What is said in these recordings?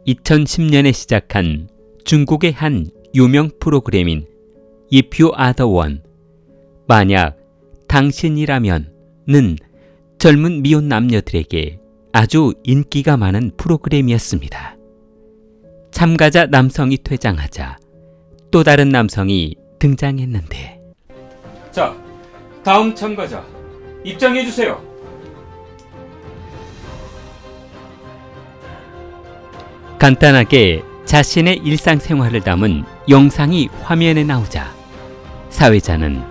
2010년에 시작한 중국의 한 유명 프로그램인 If You Are the One, 만약 당신이라면은 젊은 미혼 남녀들에게 아주 인기가 많은 프로그램이었습니다. 참가자 남성이 퇴장하자 또 다른 남성이 등장했는데, 자, 다음 참가자 입장해주세요. 간단하게 자신의 일상생활을 담은 영상이 화면에 나오자 사회자는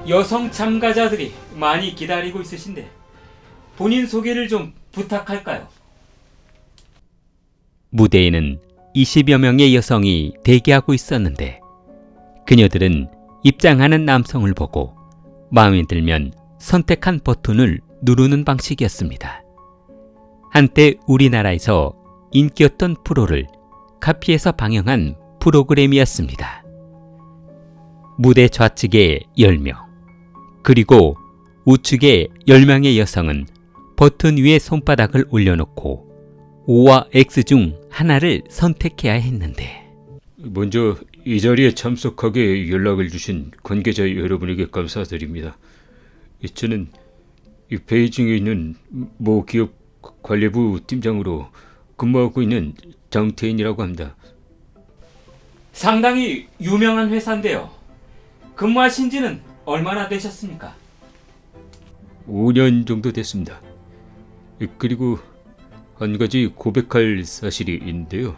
여성 참가자들이 많이 기다리고 있으신데 본인 소개를 좀 부탁할까요? 무대에는 20여 명의 여성이 대기하고 있었는데 그녀들은 입장하는 남성을 보고 마음에 들면 선택한 버튼을 누르는 방식이었습니다. 한때 우리나라에서 인기였던 프로를 카피해서 방영한 프로그램이었습니다. 무대 좌측에 10명, 그리고 우측에 10명의 여성은 버튼 위에 손바닥을 올려놓고 O와 X 중 하나를 선택해야 했는데, 먼저 이 자리에 참석하게 연락을 주신 관계자 여러분에게 감사드립니다. 저는 베이징에 있는 모 기업 관리부 팀장으로 근무하고 있는 장태인이라고 합니다. 상당히 유명한 회사인데요. 근무하신 지는 얼마나 되셨습니까? 5년 정도 됐습니다. 그리고 한 가지 고백할 사실이 있는데요.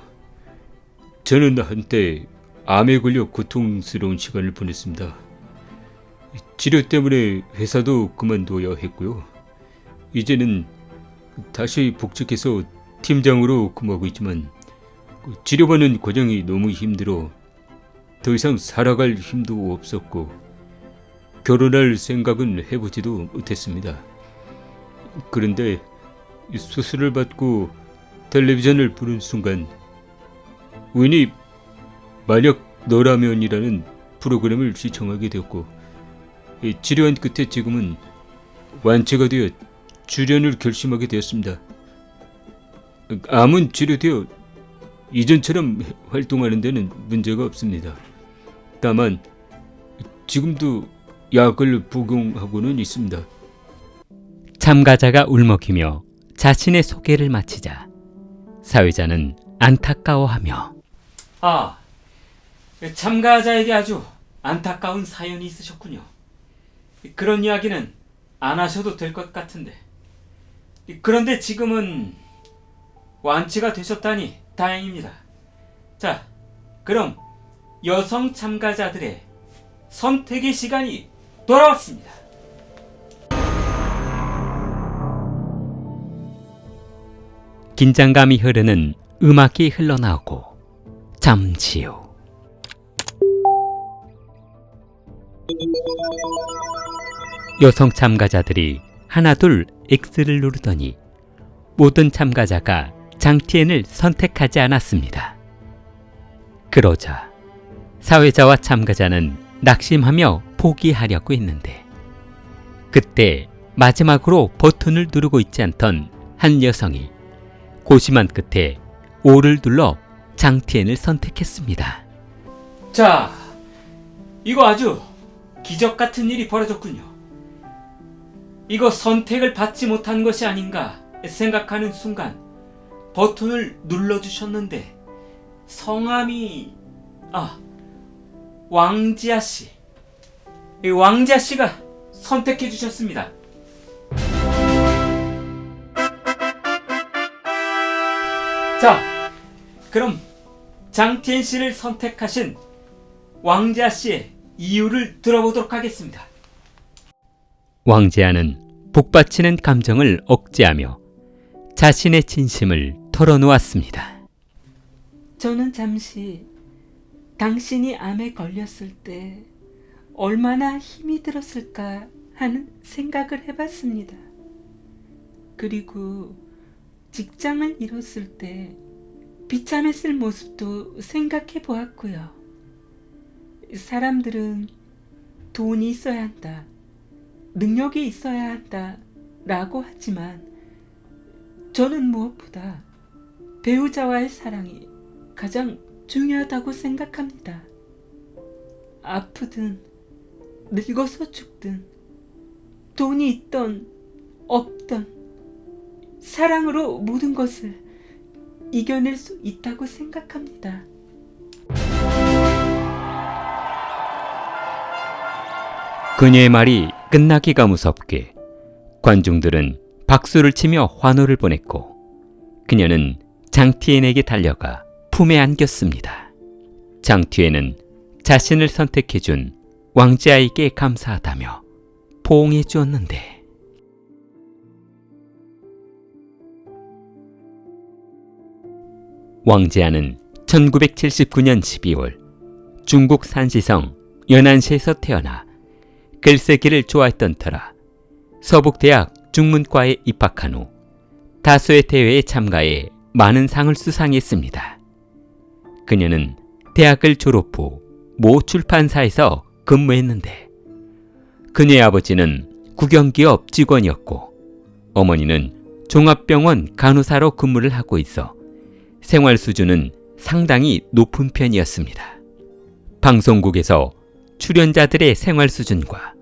저는 한때 암에 걸려 고통스러운 시간을 보냈습니다. 치료 때문에 회사도 그만둬야 했고요. 이제는 다시 복직해서 팀장으로 근무하고 있지만 치료받는 과정이 너무 힘들어 더 이상 살아갈 힘도 없었고 결혼할 생각은 해보지도 못했습니다. 그런데 수술을 받고 텔레비전을 보는 순간 우연히 만약 너라면이라는 프로그램을 시청하게 되었고, 치료한 끝에 지금은 완치가 되어 출연을 결심하게 되었습니다. 암은 치료되어 이전처럼 활동하는 데는 문제가 없습니다. 다만 지금도 약을 복용하고는 있습니다. 참가자가 울먹이며 자신의 소개를 마치자 사회자는 안타까워하며, 참가자에게 아주 안타까운 사연이 있으셨군요. 그런 이야기는 안 하셔도 될 것 같은데, 그런데 지금은 완치가 되셨다니 다행입니다. 자, 그럼 여성 참가자들의 선택의 시간이 돌아왔습니다. 긴장감이 흐르는 음악이 흘러나오고 잠시 후 여성 참가자들이 하나둘 X를 누르더니 모든 참가자가 장티엔을 선택하지 않았습니다. 그러자 사회자와 참가자는 낙심하며 포기하려고 했는데, 그때 마지막으로 버튼을 누르고 있지 않던 한 여성이 고심한 끝에 O를 눌러 장티엔을 선택했습니다. 자, 이거 아주 기적 같은 일이 벌어졌군요. 이거 선택을 받지 못한 것이 아닌가 생각하는 순간 버튼을 눌러주셨는데 성함이 왕지아씨. 왕지아씨가 선택해 주셨습니다. 자, 그럼 장티엔씨를 선택하신 왕지아씨의 이유를 들어보도록 하겠습니다. 왕지아는 복받치는 감정을 억제하며 자신의 진심을 털어놓았습니다. 저는 잠시 당신이 암에 걸렸을 때 얼마나 힘이 들었을까 하는 생각을 해봤습니다. 그리고 직장을 잃었을 때 비참했을 모습도 생각해 보았고요. 사람들은 돈이 있어야 한다, 능력이 있어야 한다 라고 하지만 저는 무엇보다 배우자와의 사랑이 가장 중요하다고 생각합니다. 아프든 늙어서 죽든 돈이 있던 없던 사랑으로 모든 것을 이겨낼 수 있다고 생각합니다. 그녀의 말이 끝나기가 무섭게 관중들은 박수를 치며 환호를 보냈고 그녀는 장티엔에게 달려가 품에 안겼습니다. 장티엔은 자신을 선택해준 왕자에게 감사하다며 포옹해 주었는데 왕자는 1979년 12월 중국 산시성 연안시에서 태어나 글쓰기를 좋아했던 터라 서북대학 중문과에 입학한 후 다수의 대회에 참가해 많은 상을 수상했습니다. 그녀는 대학을 졸업 후 모 출판사에서 근무했는데 그녀의 아버지는 국영기업 직원이었고 어머니는 종합병원 간호사로 근무를 하고 있어 생활 수준은 상당히 높은 편이었습니다. 방송국에서 출연자들의 생활 수준과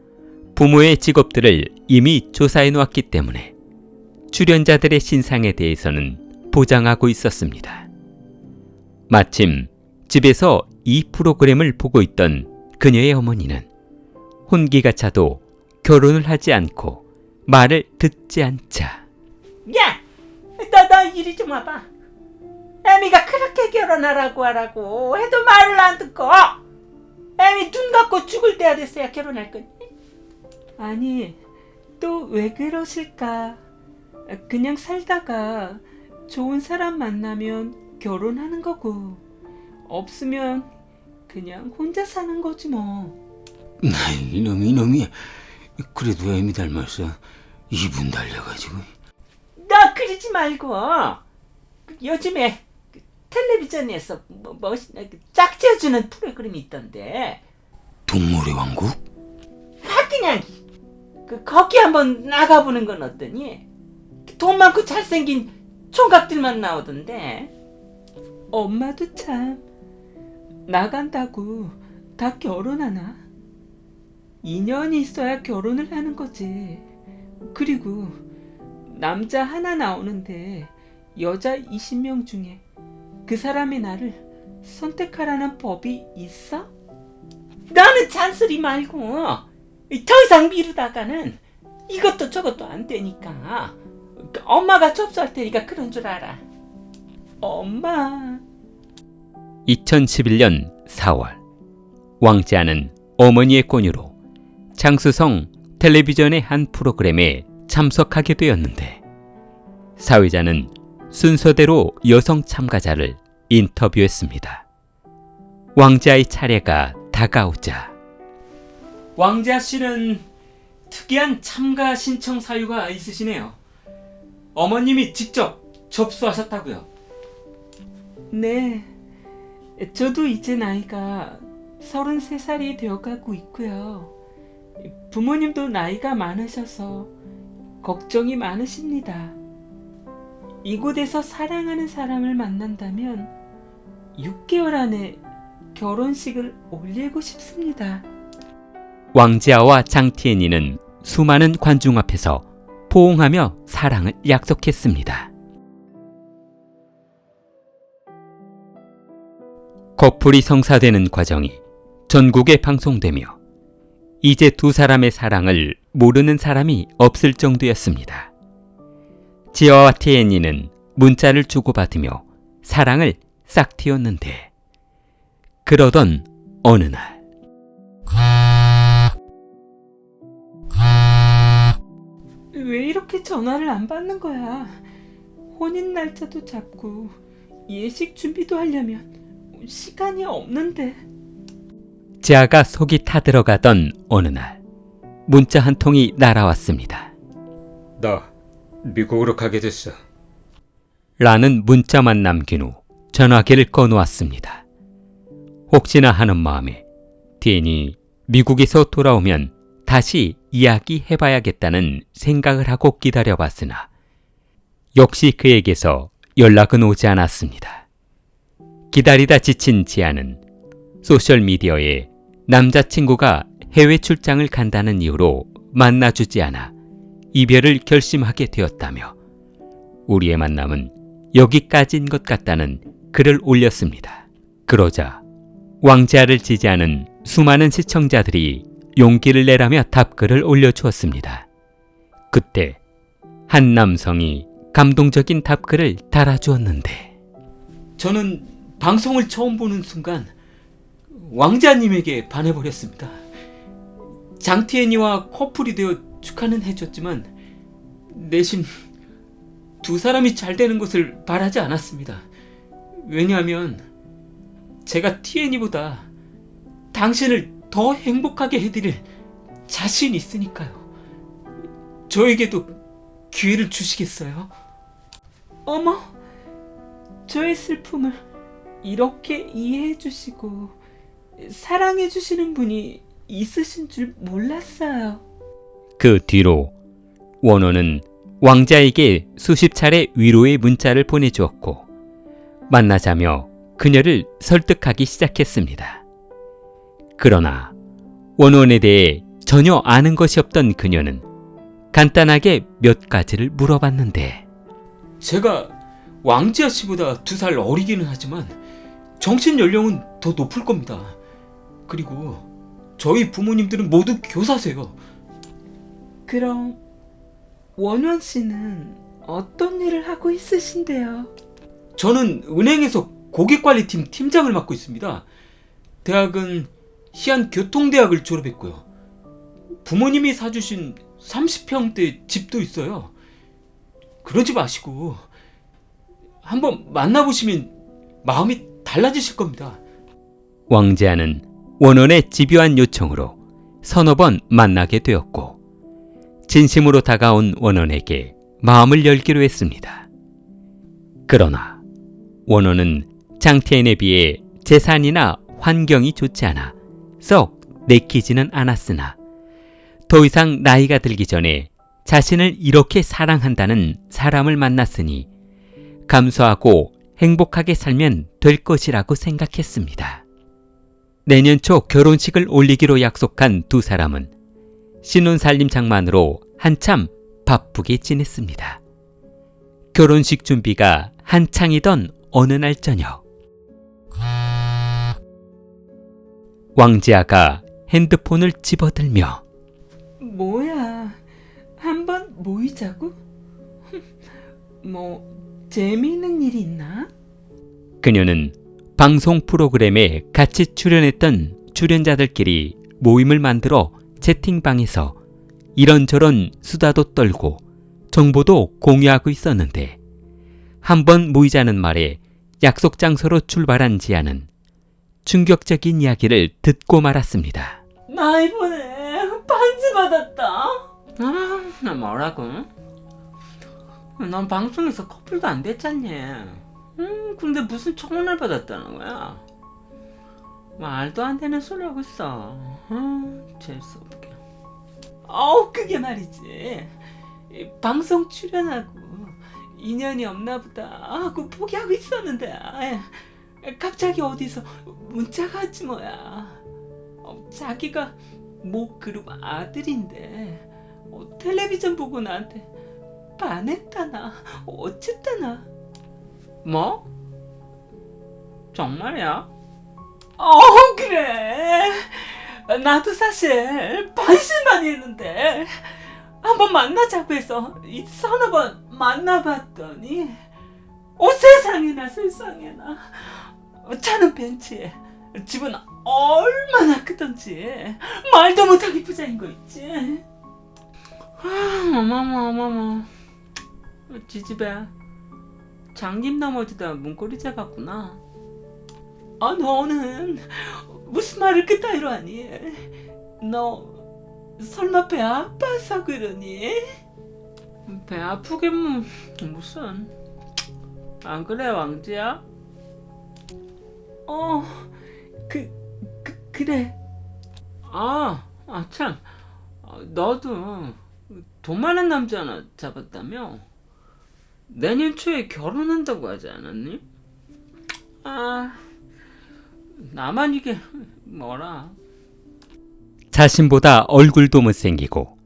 부모의 직업들을 이미 조사해 놓았기 때문에 출연자들의 신상에 대해서는 보장하고 있었습니다. 마침 집에서 이 프로그램을 보고 있던 그녀의 어머니는 혼기가 차도 결혼을 하지 않고 말을 듣지 않자 야! 너 이리 좀 와봐. 애미가 그렇게 결혼하라고 하라고 해도 말을 안 듣고 애미 눈 감고 죽을 때야 됐어야 결혼할 거니? 아니, 또 왜 그러실까? 그냥 살다가 좋은 사람 만나면 결혼하는 거고 없으면 그냥 혼자 사는 거지 뭐. 이놈이 그래도 애미 닮았어. 이분 달려가지고. 너 그러지 말고 요즘에 텔레비전에서 짝지어주는 프로그램이 있던데. 동물의 왕국? 그냥 거기 한번 나가보는 건 어떠니? 돈 많고 잘생긴 총각들만 나오던데. 엄마도 참 나간다고 다 결혼하나? 인연이 있어야 결혼을 하는 거지. 그리고 남자 하나 나오는데 여자 20명 중에 그 사람이 나를 선택하라는 법이 있어? 나는 잔소리 말고 더 이상 미루다가는 이것도 저것도 안 되니까 엄마가 접수할 테니까 그런 줄 알아. 엄마. 2011년 4월 왕자는 어머니의 권유로 장수성 텔레비전의 한 프로그램에 참석하게 되었는데 사회자는 순서대로 여성 참가자를 인터뷰했습니다. 왕자의 차례가 다가오자 왕자 씨는 특이한 참가 신청 사유가 있으시네요. 어머님이 직접 접수하셨다고요. 네, 저도 이제 나이가 33살이 되어가고 있고요. 부모님도 나이가 많으셔서 걱정이 많으십니다. 이곳에서 사랑하는 사람을 만난다면 6개월 안에 결혼식을 올리고 싶습니다. 왕지아와 장티엔이는 수많은 관중 앞에서 포옹하며 사랑을 약속했습니다. 커플이 성사되는 과정이 전국에 방송되며 이제 두 사람의 사랑을 모르는 사람이 없을 정도였습니다. 지아와 티엔이는 문자를 주고받으며 사랑을 싹 틔웠는데 그러던 어느 날 왜 이렇게 전화를 안 받는 거야? 혼인 날짜도 잡고 예식 준비도 하려면 시간이 없는데. 지아가 속이 타들어가던 어느 날 문자 한 통이 날아왔습니다. 나 미국으로 가게 됐어. 라는 문자만 남긴 후 전화기를 꺼놓았습니다. 혹시나 하는 마음에 티엔이 미국에서 돌아오면 다시 이야기해봐야겠다는 생각을 하고 기다려봤으나 역시 그에게서 연락은 오지 않았습니다. 기다리다 지친 지아는 소셜미디어에 남자친구가 해외 출장을 간다는 이유로 만나주지 않아 이별을 결심하게 되었다며 우리의 만남은 여기까지인 것 같다는 글을 올렸습니다. 그러자 왕지아를 지지하는 수많은 시청자들이 용기를 내라며 답글을 올려주었습니다. 그때 한 남성이 감동적인 답글을 달아주었는데 저는 방송을 처음 보는 순간 왕자님에게 반해버렸습니다. 장티애니와 커플이 되어 축하는 해줬지만 내심 두 사람이 잘 되는 것을 바라지 않았습니다. 왜냐하면 제가 티애니보다 당신을 더 행복하게 해드릴 자신이 있으니까요. 저에게도 기회를 주시겠어요? 어머, 저의 슬픔을 이렇게 이해해 주시고 사랑해 주시는 분이 있으신 줄 몰랐어요. 그 뒤로 원호는 왕자에게 수십 차례 위로의 문자를 보내주었고 만나자며 그녀를 설득하기 시작했습니다. 그러나 원원에 대해 전혀 아는 것이 없던 그녀는 간단하게 몇 가지를 물어봤는데 제가 왕지아 씨보다 2살 어리기는 하지만 정신 연령은 더 높을 겁니다. 그리고 저희 부모님들은 모두 교사세요. 그럼 원원 씨는 어떤 일을 하고 있으신데요? 저는 은행에서 고객관리팀 팀장을 맡고 있습니다. 대학은 희안교통대학을 졸업했고요. 부모님이 사주신 30평대 집도 있어요. 그러지 마시고 한번 만나보시면 마음이 달라지실 겁니다. 왕지아는 원원의 집요한 요청으로 서너 번 만나게 되었고 진심으로 다가온 원원에게 마음을 열기로 했습니다. 그러나 원원은 장태인에 비해 재산이나 환경이 좋지 않아 썩 내키지는 않았으나 더 이상 나이가 들기 전에 자신을 이렇게 사랑한다는 사람을 만났으니 감수하고 행복하게 살면 될 것이라고 생각했습니다. 내년 초 결혼식을 올리기로 약속한 두 사람은 신혼살림 장만으로 한참 바쁘게 지냈습니다. 결혼식 준비가 한창이던 어느 날 저녁 왕지아가 핸드폰을 집어들며 뭐야, 한번 모이자고? 뭐 재미있는 일 있나? 그녀는 방송 프로그램에 같이 출연했던 출연자들끼리 모임을 만들어 채팅방에서 이런저런 수다도 떨고 정보도 공유하고 있었는데 한번 모이자는 말에 약속 장소로 출발한 지아는 충격적인 이야기를 듣고 말았습니다. 나 이번에 반지 받았다. 나 뭐라고? 난 방송에서 커플도 안 됐잖니. 근데 무슨 청혼을 받았다는 거야? 말도 안 되는 소리 하고 있어. 재수 없게. 그게 말이지. 방송 출연하고 인연이 없나 보다 하고 포기하고 있었는데 갑자기 어디서 문자가 왔지 뭐야. 자기가 모 그룹 아들인데 텔레비전 보고 나한테 반했다나 어쨌다나. 뭐? 정말이야? 그래. 나도 사실 반신 많이 했는데 한번 만나자고 해서 이 서너 번 만나봤더니 세상에나 차는 벤츠에 집은 얼마나 크던지 말도 못하게 부자인 거 있지. 어머머 지집애 장님 넘어지다 문고리 잡았구나. 너는 무슨 말을 그따위로 하니? 너 설마 배 아파서 그러니? 배 아프긴 무슨. 안 그래 왕지야? 그래. 참. 너도 돈 많은 남자 하나 잡았다며? 내년 초에 결혼한다고 하지 않았니? 아, 나만 이게 뭐라. 자신보다 얼굴도 못생기고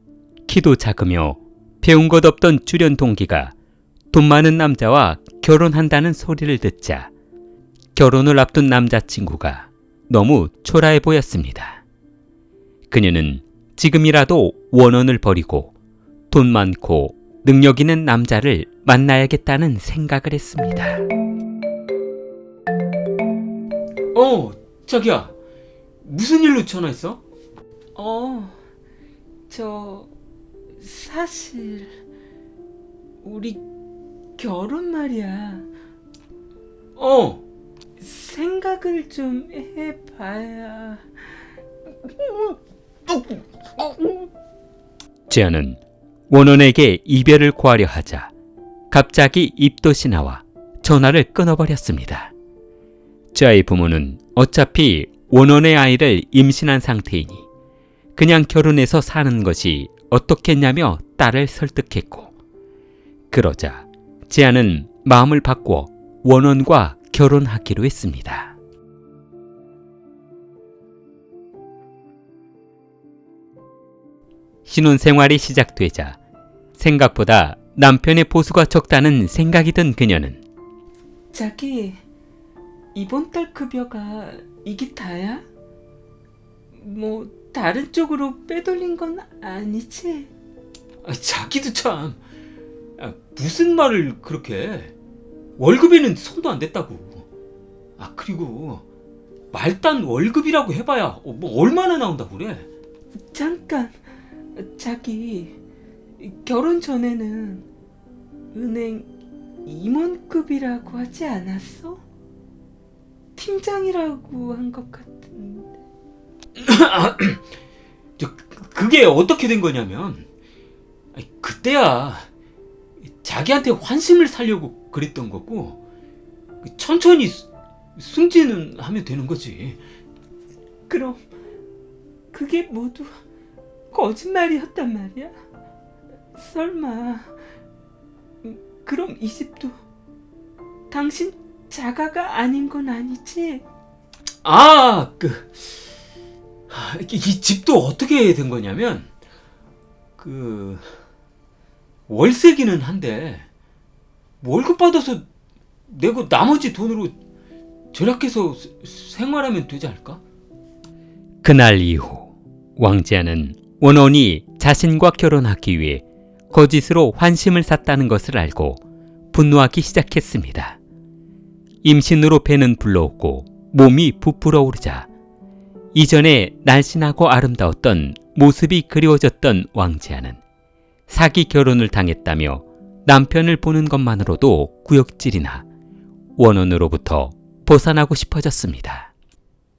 키도 작으며 배운 것 없던 주련 동기가 돈 많은 남자와 결혼한다는 소리를 듣자 결혼을 앞둔 남자친구가 너무 초라해 보였습니다. 그녀는 지금이라도 원혼을 버리고 돈 많고 능력 있는 남자를 만나야겠다는 생각을 했습니다. 자기야. 무슨 일로 전화했어? 사실 우리 결혼 말이야. 생각을 좀 해봐야. 지아는 원혼에게 이별을 고하려 하자 갑자기 입덧이 나와 전화를 끊어버렸습니다. 지아의 부모는 어차피 원혼의 아이를 임신한 상태이니 그냥 결혼해서 사는 것이 어떻겠냐며 딸을 설득했고, 그러자 지아는 마음을 바꿔 원혼과 결혼하기로 했습니다. 신혼생활이 시작되자 생각보다 남편의 보수가 적다는 생각이 든 그녀는 자기, 이번 달 급여가 이게 다야? 뭐 다른 쪽으로 빼돌린 건 아니지? 자기도 참. 무슨 말을 그렇게 해. 월급에는 손도 안 댔다고. 그리고 말단 월급이라고 해봐야 뭐 얼마나 나온다고 그래. 잠깐, 자기 결혼 전에는 은행 임원급이라고 하지 않았어? 팀장이라고 한 것 같은데. 그게 어떻게 된 거냐면, 그때야 자기한테 환심을 사려고 그랬던 거고, 천천히 승진은 하면 되는 거지. 그럼 그게 모두 거짓말이었단 말이야? 설마 그럼 이 집도 당신 자가가 아닌 건 아니지? 이 집도 어떻게 된 거냐면, 월세기는 한데 월급 받아서 내고 나머지 돈으로 절약해서 생활하면 되지 않을까? 그날 이후 왕지아는 원혼이 자신과 결혼하기 위해 거짓으로 환심을 샀다는 것을 알고 분노하기 시작했습니다. 임신으로 배는 불러오고 몸이 부풀어 오르자 이전에 날씬하고 아름다웠던 모습이 그리워졌던 왕지아는 사기 결혼을 당했다며 남편을 보는 것만으로도 구역질이나 원혼으로부터 벗어나고 싶어졌습니다.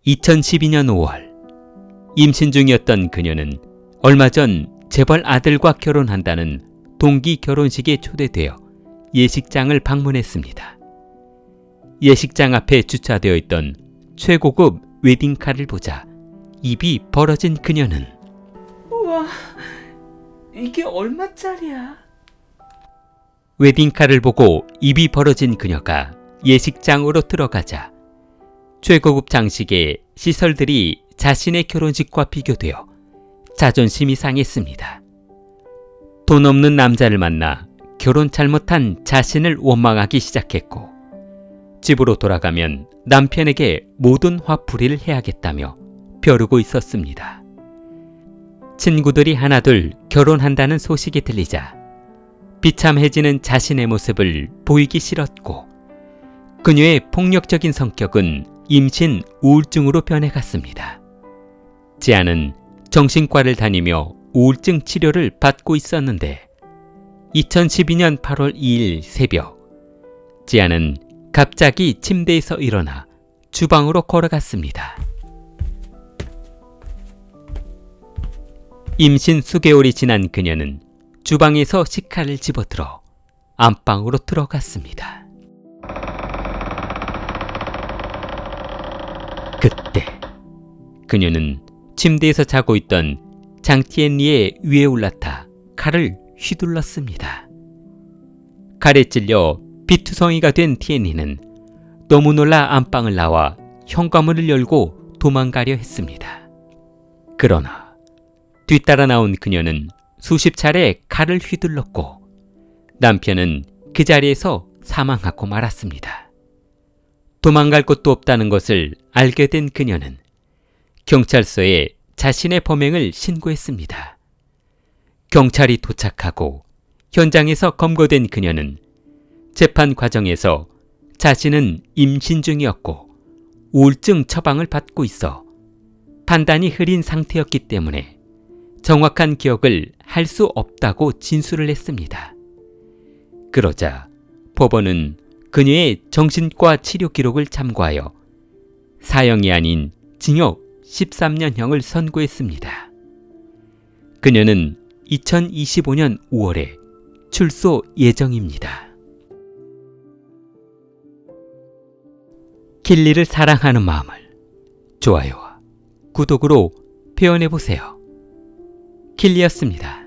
2012년 5월 임신 중이었던 그녀는 얼마 전 재벌 아들과 결혼한다는 동기 결혼식에 초대되어 예식장을 방문했습니다. 예식장 앞에 주차되어 있던 최고급 웨딩카를 보자 입이 벌어진 그녀는 우와, 이게 얼마짜리야? 웨딩카를 보고 입이 벌어진 그녀가 예식장으로 들어가자 최고급 장식의 시설들이 자신의 결혼식과 비교되어 자존심이 상했습니다. 돈 없는 남자를 만나 결혼 잘못한 자신을 원망하기 시작했고, 집으로 돌아가면 남편에게 모든 화풀이를 해야겠다며 벼르고 있었습니다. 친구들이 하나둘 결혼한다는 소식이 들리자 비참해지는 자신의 모습을 보이기 싫었고, 그녀의 폭력적인 성격은 임신 우울증으로 변해갔습니다. 지아는 정신과를 다니며 우울증 치료를 받고 있었는데 2012년 8월 2일 새벽 지아는 갑자기 침대에서 일어나 주방으로 걸어갔습니다. 임신 수개월이 지난 그녀는 주방에서 식칼을 집어들어 안방으로 들어갔습니다. 그때 그녀는 침대에서 자고 있던 장티엔리의 위에 올라타 칼을 휘둘렀습니다. 칼에 찔려 비투성이가 된 티엔니는 너무 놀라 안방을 나와 현관문을 열고 도망가려 했습니다. 그러나 뒤따라 나온 그녀는 수십 차례 칼을 휘둘렀고 남편은 그 자리에서 사망하고 말았습니다. 도망갈 곳도 없다는 것을 알게 된 그녀는 경찰서에 자신의 범행을 신고했습니다. 경찰이 도착하고 현장에서 검거된 그녀는 재판 과정에서 자신은 임신 중이었고 우울증 처방을 받고 있어 판단이 흐린 상태였기 때문에 정확한 기억을 할 수 없다고 진술을 했습니다. 그러자 법원은 그녀의 정신과 치료 기록을 참고하여 사형이 아닌 징역 13년형을 선고했습니다. 그녀는 2025년 5월에 출소 예정입니다. 킬리를 사랑하는 마음을 좋아요와 구독으로 표현해보세요. 킬리였습니다.